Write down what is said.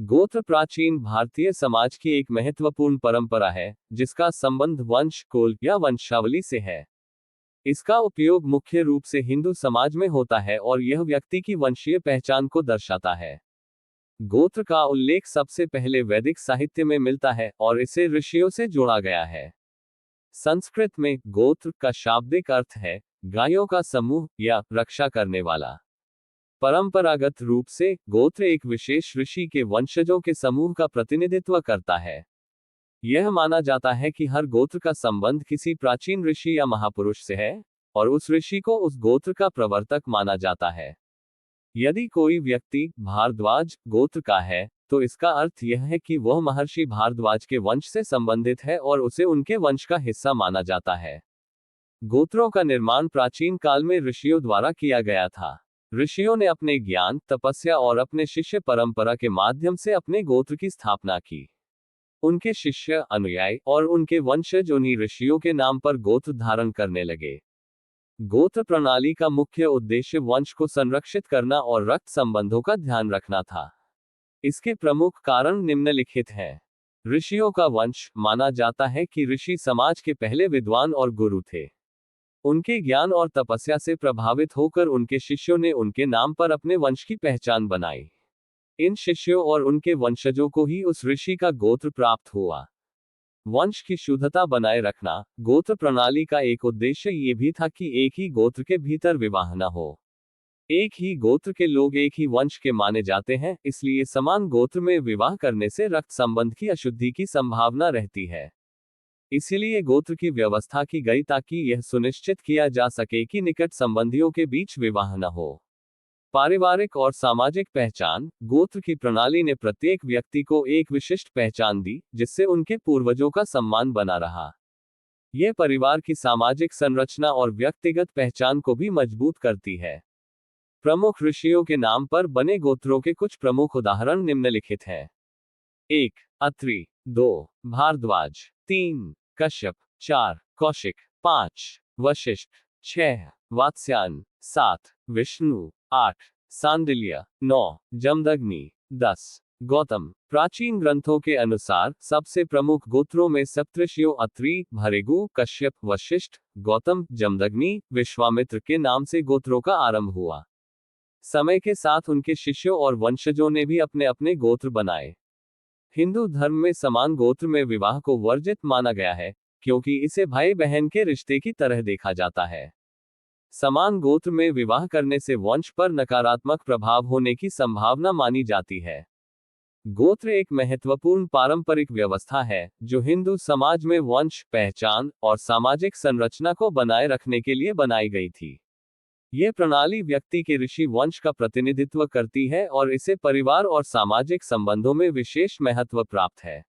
गोत्र प्राचीन भारतीय समाज की एक महत्वपूर्ण परंपरा है, जिसका संबंध वंश, कुल या वंशावली से है। इसका उपयोग मुख्य रूप से हिंदू समाज में होता है और यह व्यक्ति की वंशीय पहचान को दर्शाता है। गोत्र का उल्लेख सबसे पहले वैदिक साहित्य में मिलता है और इसे ऋषियों से जोड़ा गया है। संस्कृत में गोत्र का शाब्दिक अर्थ है गायों का समूह या रक्षा करने वाला। परंपरागत रूप से गोत्र एक विशेष ऋषि के वंशजों के समूह का प्रतिनिधित्व करता है। यह माना जाता है कि हर गोत्र का संबंध किसी प्राचीन ऋषि या महापुरुष से है और उस ऋषि को उस गोत्र का प्रवर्तक माना जाता है। यदि कोई व्यक्ति भारद्वाज गोत्र का है, तो इसका अर्थ यह है कि वह महर्षि भारद्वाज के वंश से संबंधित है और उसे उनके वंश का हिस्सा माना जाता है। गोत्रों का निर्माण प्राचीन काल में ऋषियों द्वारा किया गया था। ऋषियों ने अपने ज्ञान, तपस्या और अपने शिष्य परंपरा के माध्यम से अपने गोत्र की स्थापना की। उनके शिष्य, अनुयायी और उनके वंशज उन्हीं ऋषियों के नाम पर गोत्र धारण करने लगे। गोत्र प्रणाली का मुख्य उद्देश्य वंश को संरक्षित करना और रक्त संबंधों का ध्यान रखना था। इसके प्रमुख कारण निम्नलिखित हैं। ऋषियों का वंश माना जाता है कि ऋषि समाज के पहले विद्वान और गुरु थे। उनके ज्ञान और तपस्या से प्रभावित होकर उनके शिष्यों ने उनके नाम पर अपने वंश की पहचान बनाई। इन शिष्यों और उनके वंशजों को ही उस ऋषि का गोत्र प्राप्त हुआ। वंश की शुद्धता बनाए रखना। गोत्र प्रणाली का एक उद्देश्य ये भी था कि एक ही गोत्र के भीतर विवाह न हो। एक ही गोत्र के लोग एक ही वंश के माने जाते हैं, इसलिए समान गोत्र में विवाह करने से रक्त संबंध की अशुद्धि की संभावना रहती है। इसीलिए गोत्र की व्यवस्था की गई ताकि यह सुनिश्चित किया जा सके कि निकट संबंधियों के बीच विवाह न हो। पारिवारिक और सामाजिक पहचान। गोत्र की प्रणाली ने प्रत्येक व्यक्ति को एक विशिष्ट पहचान दी, जिससे उनके पूर्वजों का सम्मान बना रहा। यह परिवार की सामाजिक संरचना और व्यक्तिगत पहचान को भी मजबूत करती है। प्रमुख ऋषियों के नाम पर बने गोत्रों के कुछ प्रमुख उदाहरण निम्नलिखित हैं। 1. अत्रि। 2. भारद्वाज। 3. कश्यप। 4. कौशिक। 5. वशिष्ठ। 6. वात्स्यायन। 7. विष्णु। 8. सांडिल्य। 9. जमदग्नि। 10. गौतम। प्राचीन ग्रंथों के अनुसार सबसे प्रमुख गोत्रों में सप्तऋषियों अत्रि, भृगु, कश्यप, वशिष्ठ, गौतम, जमदग्नि, विश्वामित्र के नाम से गोत्रों का आरंभ हुआ। समय के साथ उनके शिष्यों और वंशजों ने भी अपने अपने गोत्र बनाए। हिंदू धर्म में समान गोत्र में विवाह को वर्जित माना गया है, क्योंकि इसे भाई बहन के रिश्ते की तरह देखा जाता है। समान गोत्र में विवाह करने से वंश पर नकारात्मक प्रभाव होने की संभावना मानी जाती है। गोत्र एक महत्वपूर्ण पारंपरिक व्यवस्था है, जो हिंदू समाज में वंश, पहचान और सामाजिक संरचना को बनाए रखने के लिए बनाई गई थी। यह प्रणाली व्यक्ति के ऋषि वंश का प्रतिनिधित्व करती है और इसे परिवार और सामाजिक संबंधों में विशेष महत्व प्राप्त है।